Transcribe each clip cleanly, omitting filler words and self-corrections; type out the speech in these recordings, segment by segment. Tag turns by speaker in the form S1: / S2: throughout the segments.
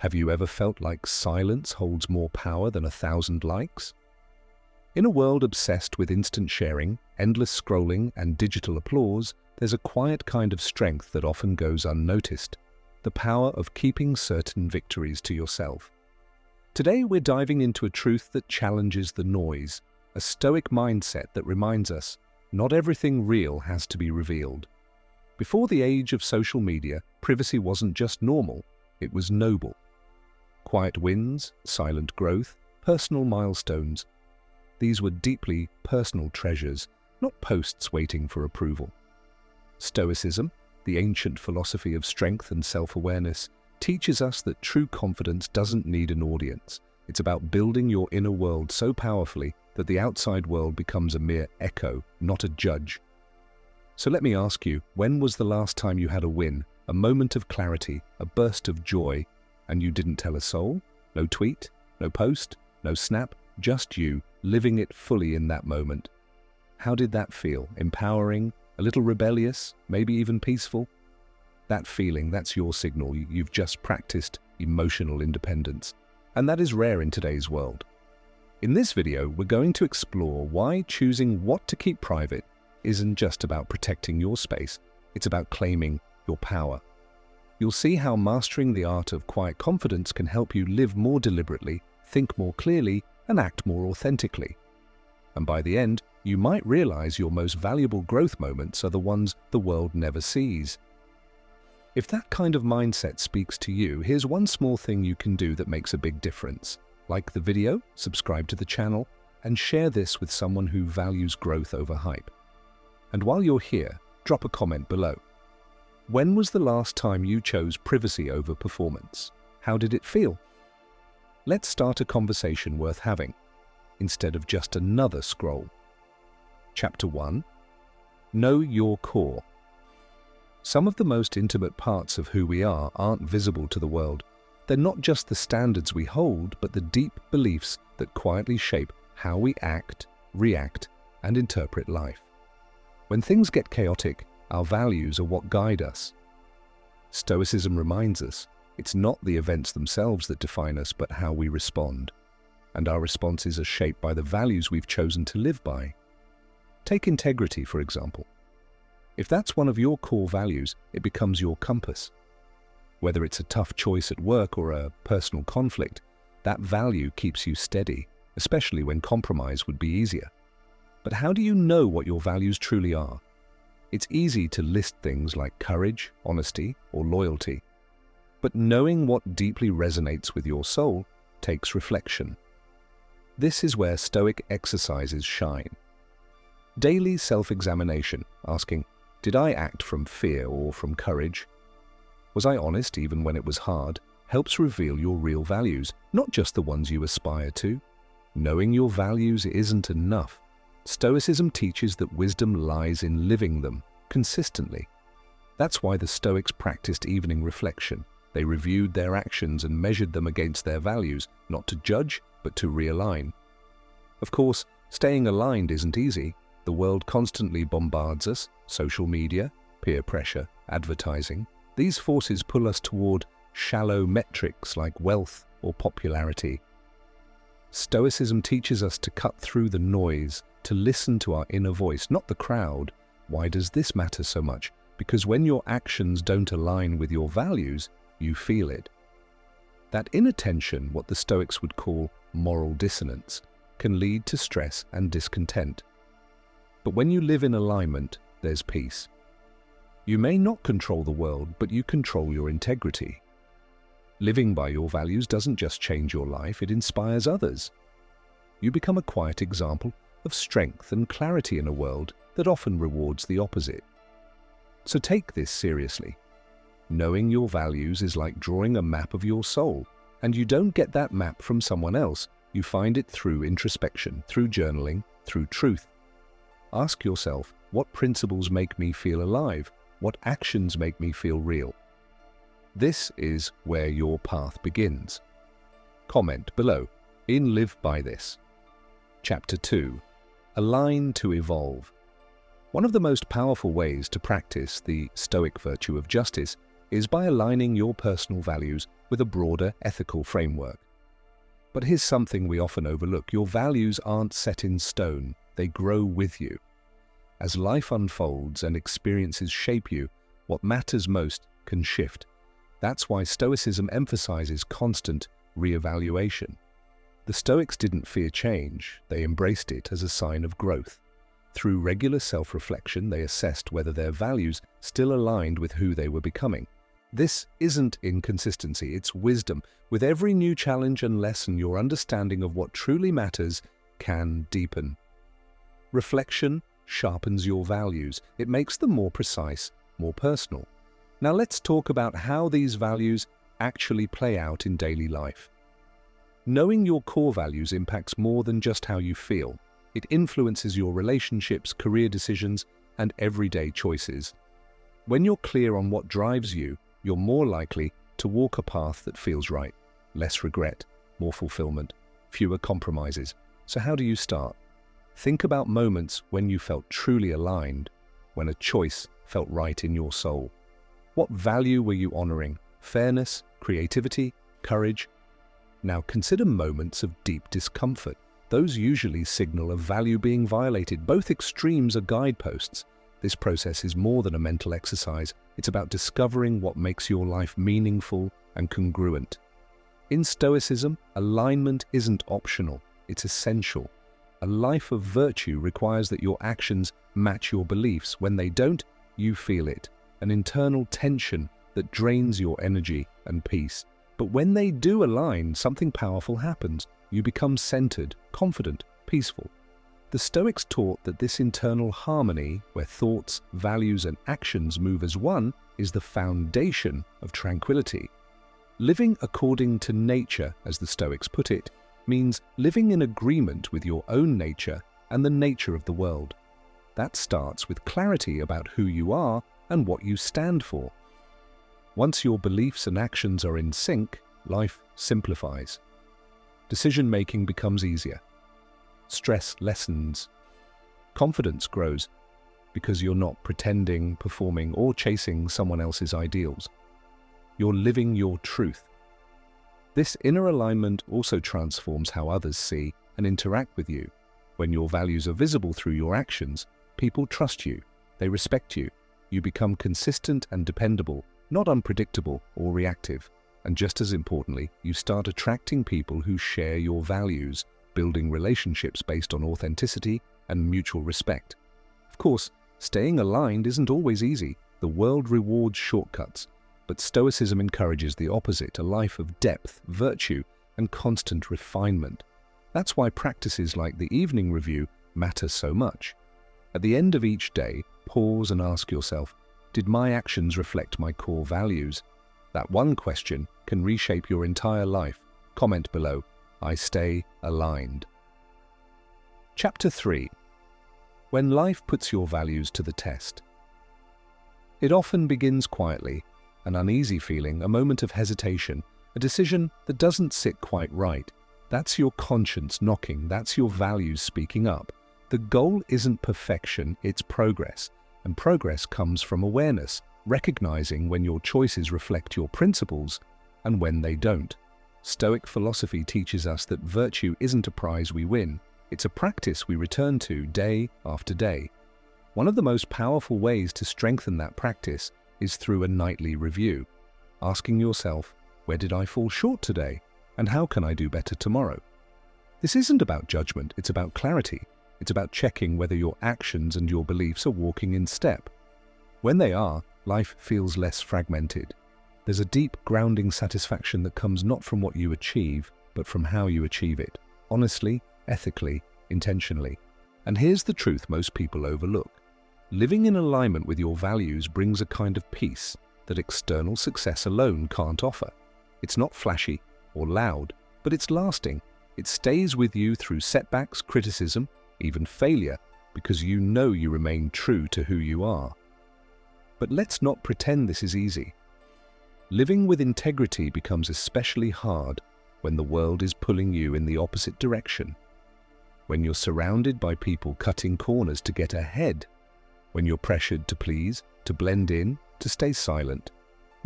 S1: Have you ever felt like silence holds more power than 1,000 likes? In a world obsessed with instant sharing, endless scrolling, and digital applause, there's a quiet kind of strength that often goes unnoticed: the power of keeping certain victories to yourself. Today we're diving into a truth that challenges the noise, a Stoic mindset that reminds us not everything real has to be revealed. Before the age of social media, privacy wasn't just normal, it was noble. Quiet wins, silent growth, personal milestones. These were deeply personal treasures, not posts waiting for approval. Stoicism, the ancient philosophy of strength and self-awareness, teaches us that true confidence doesn't need an audience. It's about building your inner world so powerfully that the outside world becomes a mere echo, not a judge. So let me ask you, when was the last time you had a win, a moment of clarity, a burst of joy, and you didn't tell a soul? No tweet, no post, no snap, just you, living it fully in that moment. How did that feel? Empowering? A little rebellious? Maybe even peaceful? That feeling, that's your signal. You've just practiced emotional independence. And that is rare in today's world. In this video, we're going to explore why choosing what to keep private isn't just about protecting your space, it's about claiming your power. You'll see how mastering the art of quiet confidence can help you live more deliberately, think more clearly, and act more authentically. And by the end, you might realize your most valuable growth moments are the ones the world never sees. If that kind of mindset speaks to you, here's one small thing you can do that makes a big difference. Like the video, subscribe to the channel, and share this with someone who values growth over hype. And while you're here, drop a comment below. When was the last time you chose privacy over performance? How did it feel? Let's start a conversation worth having, instead of just another scroll. Chapter 1. Know your core. Some of the most intimate parts of who we are aren't visible to the world. They're not just the standards we hold, but the deep beliefs that quietly shape how we act, react, and interpret life. When things get chaotic, our values are what guide us. Stoicism reminds us it's not the events themselves that define us, but how we respond. And our responses are shaped by the values we've chosen to live by. Take integrity, for example. If that's one of your core values, it becomes your compass. Whether it's a tough choice at work or a personal conflict, that value keeps you steady, especially when compromise would be easier. But how do you know what your values truly are? It's easy to list things like courage, honesty, or loyalty. But knowing what deeply resonates with your soul takes reflection. This is where Stoic exercises shine. Daily self-examination, asking, did I act from fear or from courage? Was I honest even when it was hard? Helps reveal your real values, not just the ones you aspire to. Knowing your values isn't enough. Stoicism teaches that wisdom lies in living them consistently. That's why the Stoics practiced evening reflection. They reviewed their actions and measured them against their values, not to judge, but to realign. Of course, staying aligned isn't easy. The world constantly bombards us: social media, peer pressure, advertising. These forces pull us toward shallow metrics like wealth or popularity. Stoicism teaches us to cut through the noise, to listen to our inner voice, not the crowd. Why does this matter so much? Because when your actions don't align with your values, you feel it. That inner tension, what the Stoics would call moral dissonance, can lead to stress and discontent. But when you live in alignment, there's peace. You may not control the world, but you control your integrity. Living by your values doesn't just change your life, it inspires others. You become a quiet example of strength and clarity in a world that often rewards the opposite. So take this seriously. Knowing your values is like drawing a map of your soul, and you don't get that map from someone else. You find it through introspection, through journaling, through truth. Ask yourself, what principles make me feel alive? What actions make me feel real? This is where your path begins. Comment below in Live by This. Chapter 2. Align to evolve. One of the most powerful ways to practice the Stoic virtue of justice is by aligning your personal values with a broader ethical framework. But here's something we often overlook. Your values aren't set in stone, they grow with you. As life unfolds and experiences shape you, what matters most can shift. That's why Stoicism emphasizes constant reevaluation. The Stoics didn't fear change, they embraced it as a sign of growth. Through regular self-reflection, they assessed whether their values still aligned with who they were becoming. This isn't inconsistency, it's wisdom. With every new challenge and lesson, your understanding of what truly matters can deepen. Reflection sharpens your values. It makes them more precise, more personal. Now let's talk about how these values actually play out in daily life. Knowing your core values impacts more than just how you feel. It influences your relationships, career decisions, and everyday choices. When you're clear on what drives you, you're more likely to walk a path that feels right. Less regret, more fulfillment, fewer compromises. So how do you start? Think about moments when you felt truly aligned, when a choice felt right in your soul. What value were you honoring? Fairness, creativity, courage? Now consider moments of deep discomfort. Those usually signal a value being violated. Both extremes are guideposts. This process is more than a mental exercise. It's about discovering what makes your life meaningful and congruent. In Stoicism, alignment isn't optional, it's essential. A life of virtue requires that your actions match your beliefs. When they don't, you feel it, an internal tension that drains your energy and peace. But when they do align, something powerful happens. You become centered, confident, peaceful. The Stoics taught that this internal harmony, where thoughts, values, and actions move as one, is the foundation of tranquility. Living according to nature, as the Stoics put it, means living in agreement with your own nature and the nature of the world. That starts with clarity about who you are and what you stand for. Once your beliefs and actions are in sync, life simplifies. Decision-making becomes easier. Stress lessens. Confidence grows because you're not pretending, performing, or chasing someone else's ideals. You're living your truth. This inner alignment also transforms how others see and interact with you. When your values are visible through your actions, people trust you, they respect you. You become consistent and dependable, not unpredictable or reactive. And just as importantly, you start attracting people who share your values, building relationships based on authenticity and mutual respect. Of course, staying aligned isn't always easy. The world rewards shortcuts, but Stoicism encourages the opposite, a life of depth, virtue, and constant refinement. That's why practices like the evening review matter so much. At the end of each day, pause and ask yourself, did my actions reflect my core values? That one question can reshape your entire life. Comment below, I stay aligned. Chapter 3. When life puts your values to the test. It often begins quietly, an uneasy feeling, a moment of hesitation, a decision that doesn't sit quite right. That's your conscience knocking, that's your values speaking up. The goal isn't perfection, it's progress. And progress comes from awareness, recognizing when your choices reflect your principles and when they don't. Stoic philosophy teaches us that virtue isn't a prize we win, it's a practice we return to day after day. One of the most powerful ways to strengthen that practice is through a nightly review, asking yourself, where did I fall short today, and how can I do better tomorrow? This isn't about judgment, it's about clarity. It's about checking whether your actions and your beliefs are walking in step. When they are, life feels less fragmented. There's a deep, grounding satisfaction that comes not from what you achieve, but from how you achieve it. Honestly, ethically, intentionally. And here's the truth most people overlook. Living in alignment with your values brings a kind of peace that external success alone can't offer. It's not flashy or loud, but it's lasting. It stays with you through setbacks, criticism, even failure, because you know you remain true to who you are. But let's not pretend this is easy. Living with integrity becomes especially hard when the world is pulling you in the opposite direction. When you're surrounded by people cutting corners to get ahead. When you're pressured to please, to blend in, to stay silent.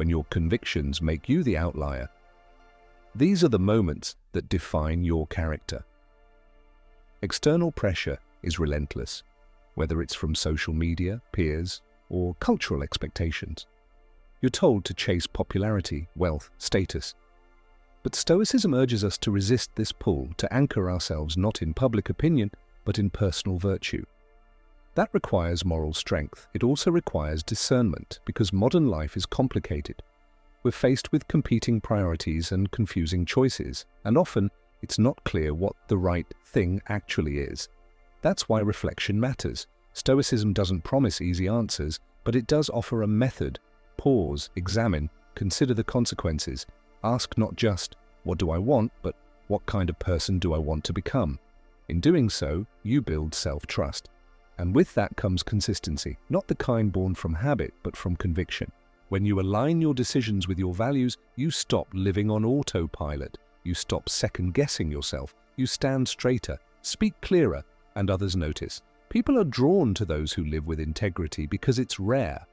S1: when your convictions make you the outlier. These are the moments that define your character. External pressure is relentless, whether it's from social media, peers, or cultural expectations. You're told to chase popularity, wealth, status. But Stoicism urges us to resist this pull, to anchor ourselves not in public opinion, but in personal virtue. That requires moral strength. It also requires discernment, because modern life is complicated. We're faced with competing priorities and confusing choices, and often it's not clear what the right thing actually is. That's why reflection matters. Stoicism doesn't promise easy answers, but it does offer a method. Pause, examine, consider the consequences. Ask not just, what do I want, but what kind of person do I want to become? In doing so, you build self-trust. And with that comes consistency, not the kind born from habit, but from conviction. When you align your decisions with your values, you stop living on autopilot. You stop second-guessing yourself. You stand straighter, speak clearer, and others notice. People are drawn to those who live with integrity because it's rare.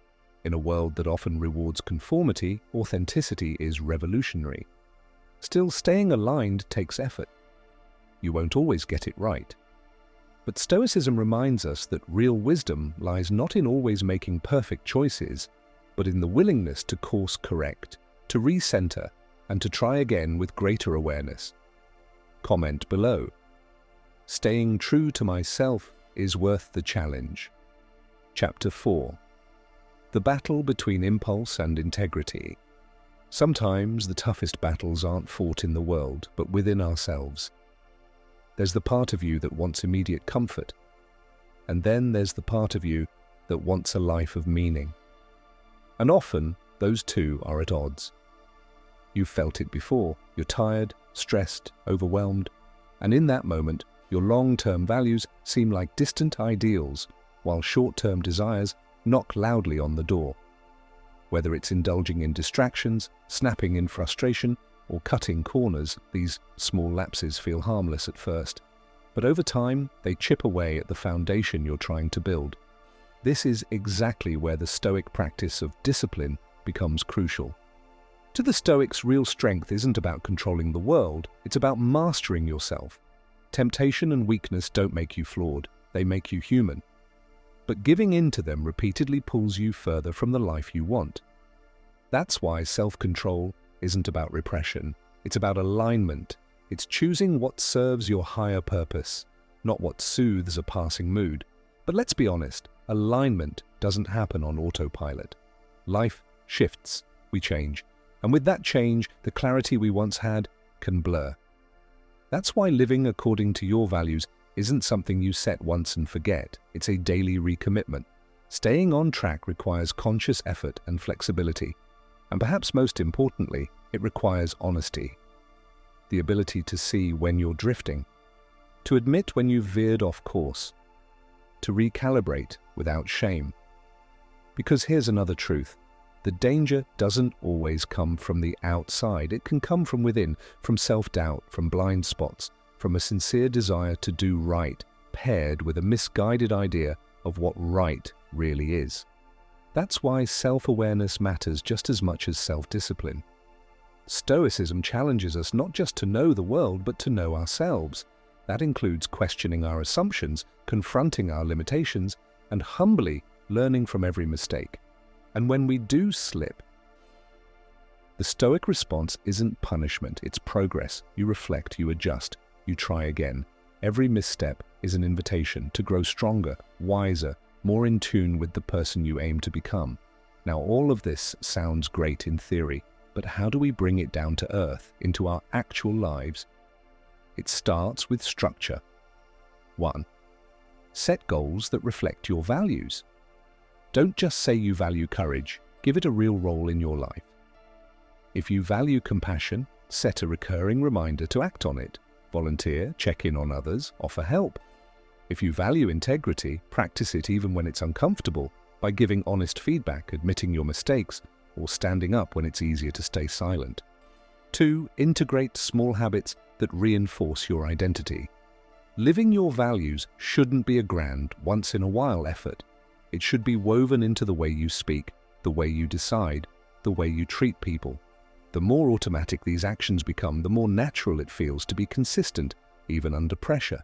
S1: In a world that often rewards conformity, authenticity is revolutionary. Still, staying aligned takes effort. You won't always get it right. But Stoicism reminds us that real wisdom lies not in always making perfect choices, but in the willingness to course correct, to recenter, and to try again with greater awareness. Comment below. Staying true to myself is worth the challenge. Chapter 4. The battle between impulse and integrity. Sometimes the toughest battles aren't fought in the world, but within ourselves. There's the part of you that wants immediate comfort, and then there's the part of you that wants a life of meaning. And often, those two are at odds. You've felt it before. You're tired, stressed, overwhelmed, and in that moment, your long-term values seem like distant ideals, while short-term desires knock loudly on the door. Whether it's indulging in distractions, snapping in frustration, or cutting corners, these small lapses feel harmless at first. But over time, they chip away at the foundation you're trying to build. This is exactly where the Stoic practice of discipline becomes crucial. To the Stoics, real strength isn't about controlling the world, it's about mastering yourself. Temptation and weakness don't make you flawed, they make you human. But giving in to them repeatedly pulls you further from the life you want. That's why self-control isn't about repression, it's about alignment. It's choosing what serves your higher purpose, not what soothes a passing mood. But let's be honest, alignment doesn't happen on autopilot. Life shifts, we change, and with that change, the clarity we once had can blur. That's why living according to your values isn't something you set once and forget. It's a daily recommitment. Staying on track requires conscious effort and flexibility. And perhaps most importantly, it requires honesty. The ability to see when you're drifting, to admit when you've veered off course, to recalibrate without shame. Because here's another truth. The danger doesn't always come from the outside. It can come from within, from self-doubt, from blind spots, from a sincere desire to do right, paired with a misguided idea of what right really is. That's why self-awareness matters just as much as self-discipline. Stoicism challenges us not just to know the world, but to know ourselves. That includes questioning our assumptions, confronting our limitations, and humbly learning from every mistake. And when we do slip, the Stoic response isn't punishment, it's progress. You reflect, you adjust, you try again. Every misstep is an invitation to grow stronger, wiser, more in tune with the person you aim to become. Now, all of this sounds great in theory, but how do we bring it down to earth, into our actual lives? It starts with structure. 1. Set goals that reflect your values. Don't just say you value courage, give it a real role in your life. If you value compassion, set a recurring reminder to act on it. Volunteer, check in on others, offer help. If you value integrity, practice it even when it's uncomfortable, by giving honest feedback, admitting your mistakes, or standing up when it's easier to stay silent. 2. Integrate small habits that reinforce your identity. Living your values shouldn't be a grand, once-in-a-while effort. It should be woven into the way you speak, the way you decide, the the way you treat people. The more automatic these actions become, the more natural it feels to be consistent, even under pressure.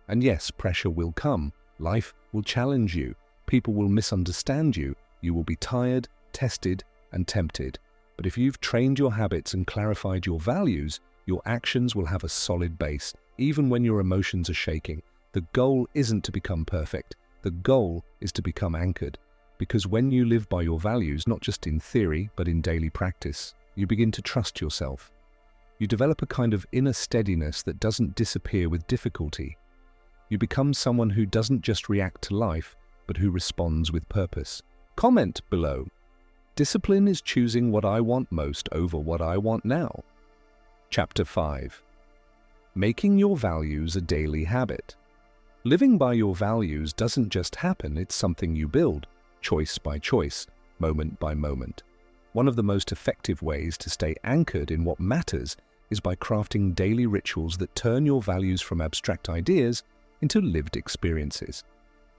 S1: And yes, pressure will come. Life will challenge you. People will misunderstand you. You will be tired, tested, and tempted. But if you've trained your habits and clarified your values, your actions will have a solid base, even when your emotions are shaking. The goal isn't to become perfect. The goal is to become anchored. Because when you live by your values, not just in theory, but in daily practice, you begin to trust yourself. You develop a kind of inner steadiness that doesn't disappear with difficulty. You become someone who doesn't just react to life, but who responds with purpose. Comment below. Discipline is choosing what I want most over what I want now. Chapter 5. Making your values a daily habit. Living by your values doesn't just happen, it's something you build, choice by choice, moment by moment. One of the most effective ways to stay anchored in what matters is by crafting daily rituals that turn your values from abstract ideas into lived experiences.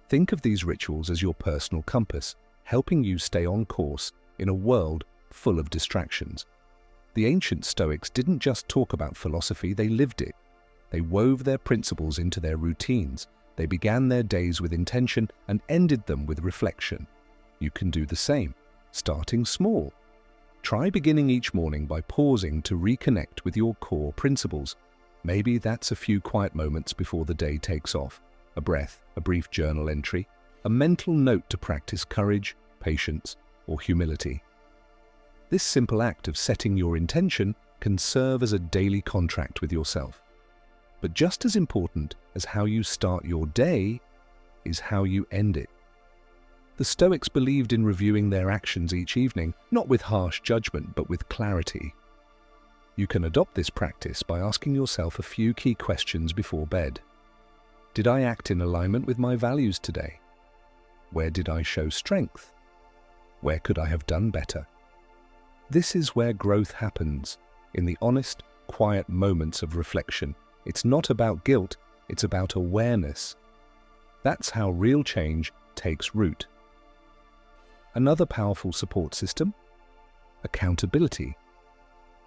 S1: Think of these rituals as your personal compass, helping you stay on course in a world full of distractions. The ancient Stoics didn't just talk about philosophy, they lived it. They wove their principles into their routines. They began their days with intention and ended them with reflection. You can do the same, starting small. Try beginning each morning by pausing to reconnect with your core principles. Maybe that's a few quiet moments before the day takes off. A breath, a brief journal entry, a mental note to practice courage, patience, or humility. This simple act of setting your intention can serve as a daily contract with yourself. But just as important as how you start your day is how you end it. The Stoics believed in reviewing their actions each evening, not with harsh judgment, but with clarity. You can adopt this practice by asking yourself a few key questions before bed. Did I act in alignment with my values today? Where did I show strength? Where could I have done better? This is where growth happens, in the honest, quiet moments of reflection. It's not about guilt, it's about awareness. That's how real change takes root. Another powerful support system? Accountability.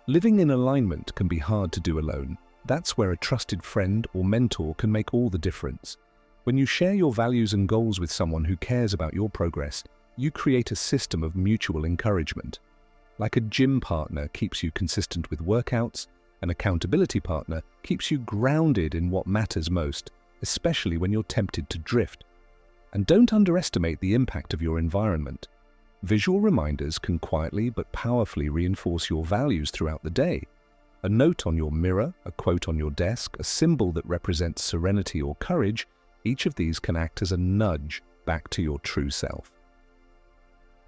S1: Living in alignment can be hard to do alone. That's where a trusted friend or mentor can make all the difference. When you share your values and goals with someone who cares about your progress, you create a system of mutual encouragement. Like a gym partner keeps you consistent with workouts, an accountability partner keeps you grounded in what matters most, especially when you're tempted to drift. And don't underestimate the impact of your environment. Visual reminders can quietly but powerfully reinforce your values throughout the day. A note on your mirror, a quote on your desk, a symbol that represents serenity or courage, each of these can act as a nudge back to your true self.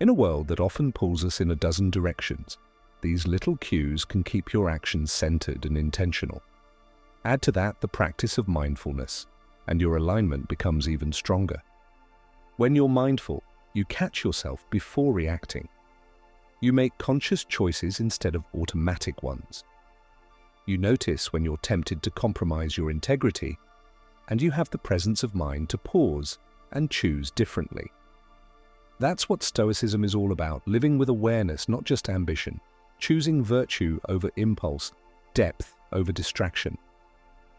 S1: In a world that often pulls us in a dozen directions, these little cues can keep your actions centered and intentional. Add to that the practice of mindfulness, and your alignment becomes even stronger. When you're mindful, you catch yourself before reacting. You make conscious choices instead of automatic ones. You notice when you're tempted to compromise your integrity, and you have the presence of mind to pause and choose differently. That's what Stoicism is all about, living with awareness, not just ambition, choosing virtue over impulse, depth over distraction.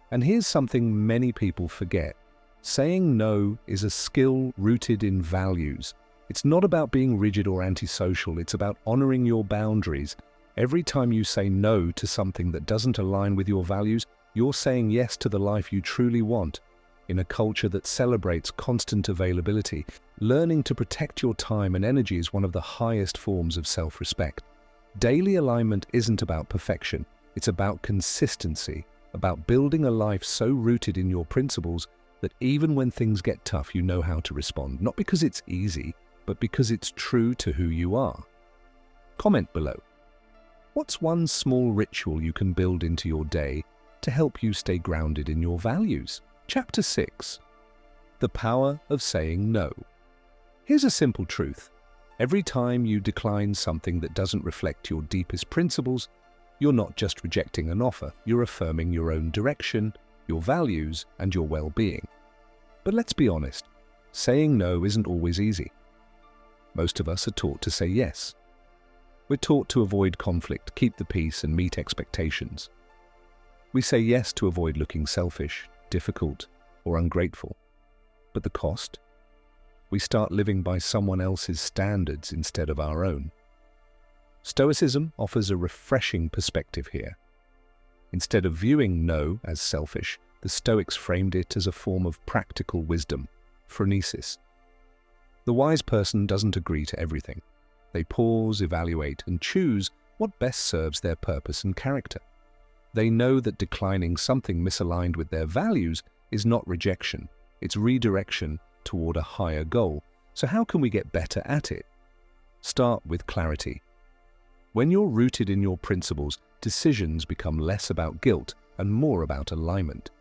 S1: And here's something many people forget. Saying no is a skill rooted in values. It's not about being rigid or antisocial, it's about honoring your boundaries. Every time you say no to something that doesn't align with your values, you're saying yes to the life you truly want. In a culture that celebrates constant availability, learning to protect your time and energy is one of the highest forms of self-respect. Daily alignment isn't about perfection, it's about consistency, about building a life so rooted in your principles that even when things get tough, you know how to respond, not because it's easy, but because it's true to who you are. Comment below. What's one small ritual you can build into your day to help you stay grounded in your values? Chapter 6. The power of saying no. Here's a simple truth. Every time you decline something that doesn't reflect your deepest principles, you're not just rejecting an offer, you're affirming your own direction, your values, and your well-being. But let's be honest, saying no isn't always easy. Most of us are taught to say yes. We're taught to avoid conflict, keep the peace, and meet expectations. We say yes to avoid looking selfish, difficult, or ungrateful. But the cost? We start living by someone else's standards instead of our own. Stoicism offers a refreshing perspective here. Instead of viewing no as selfish, the Stoics framed it as a form of practical wisdom, phronesis. The wise person doesn't agree to everything. They pause, evaluate, and choose what best serves their purpose and character. They know that declining something misaligned with their values is not rejection, it's redirection toward a higher goal. So how can we get better at it? Start with clarity. When you're rooted in your principles, decisions become less about guilt and more about alignment.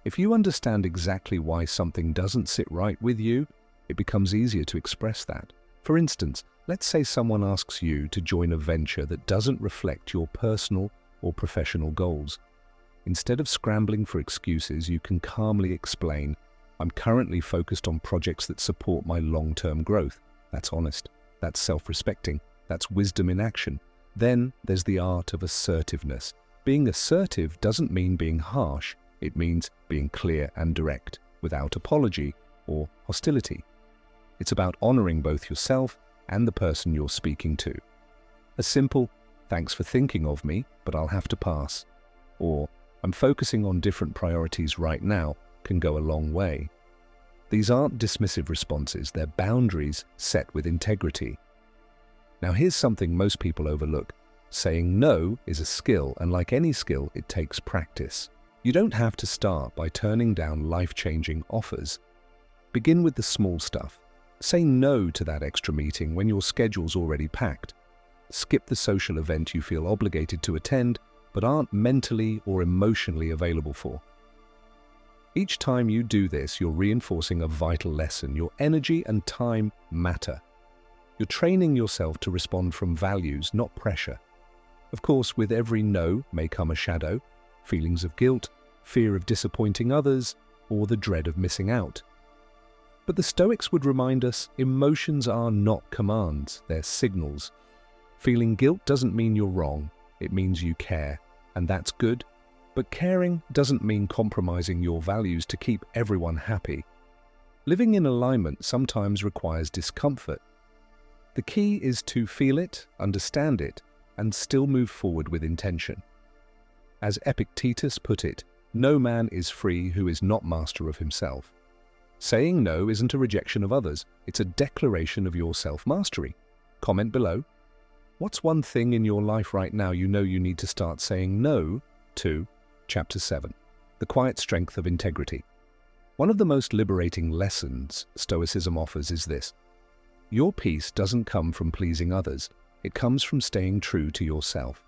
S1: If you understand exactly why something doesn't sit right with you, it becomes easier to express that. For instance, let's say someone asks you to join a venture that doesn't reflect your personal or professional goals. Instead of scrambling for excuses, you can calmly explain, "I'm currently focused on projects that support my long-term growth." That's honest, that's self-respecting, that's wisdom in action. Then there's the art of assertiveness. Being assertive doesn't mean being harsh, it means being clear and direct, without apology or hostility. It's about honoring both yourself and the person you're speaking to. A simple, "Thanks for thinking of me, but I'll have to pass," or "I'm focusing on different priorities right now," can go a long way. These aren't dismissive responses, they're boundaries set with integrity. Now here's something most people overlook. Saying no is a skill, and like any skill, it takes practice. You don't have to start by turning down life-changing offers. Begin with the small stuff. Say no to that extra meeting when your schedule's already packed. Skip the social event you feel obligated to attend, but aren't mentally or emotionally available for. Each time you do this, you're reinforcing a vital lesson. Your energy and time matter. You're training yourself to respond from values, not pressure. Of course, with every no may come a shadow, feelings of guilt, fear of disappointing others, or the dread of missing out. But the Stoics would remind us, emotions are not commands, they're signals. Feeling guilt doesn't mean you're wrong, it means you care, and that's good. But caring doesn't mean compromising your values to keep everyone happy. Living in alignment sometimes requires discomfort. The key is to feel it, understand it, and still move forward with intention. As Epictetus put it, "No man is free who is not master of himself." Saying no isn't a rejection of others, it's a declaration of your self-mastery. Comment below. What's one thing in your life right now you know you need to start saying no to? Chapter 7. The Quiet Strength of Integrity. One of the most liberating lessons Stoicism offers is this. Your peace doesn't come from pleasing others, it comes from staying true to yourself.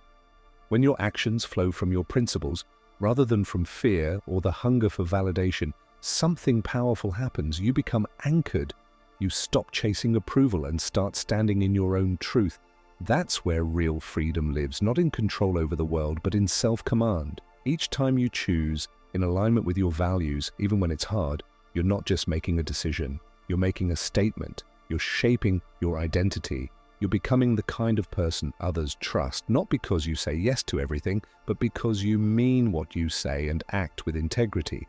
S1: When your actions flow from your principles, rather than from fear or the hunger for validation, something powerful happens. You become anchored. You stop chasing approval and start standing in your own truth. That's where real freedom lives, not in control over the world, but in self-command. Each time you choose, in alignment with your values, even when it's hard, you're not just making a decision, you're making a statement. You're shaping your identity. You're becoming the kind of person others trust, not because you say yes to everything, but because you mean what you say and act with integrity.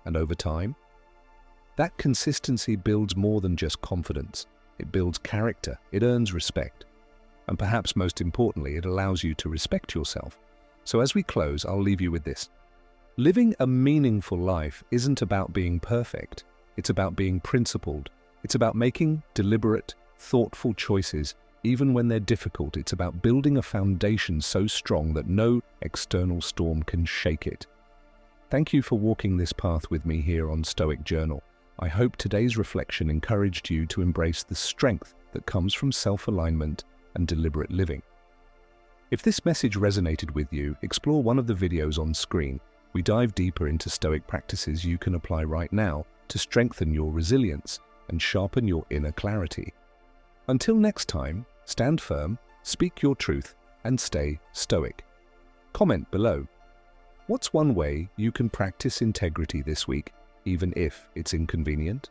S1: And over time, that consistency builds more than just confidence. It builds character, it earns respect. And perhaps most importantly, it allows you to respect yourself. So as we close, I'll leave you with this. Living a meaningful life isn't about being perfect. It's about being principled. It's about making deliberate, thoughtful choices, even when they're difficult. It's about building a foundation so strong that no external storm can shake it. Thank you for walking this path with me here on Stoic Journal. I hope today's reflection encouraged you to embrace the strength that comes from self-alignment and deliberate living. If this message resonated with you, explore one of the videos on screen. We dive deeper into Stoic practices you can apply right now to strengthen your resilience and sharpen your inner clarity. Until next time, stand firm, speak your truth, and stay stoic. Comment below. What's one way you can practice integrity this week, even if it's inconvenient?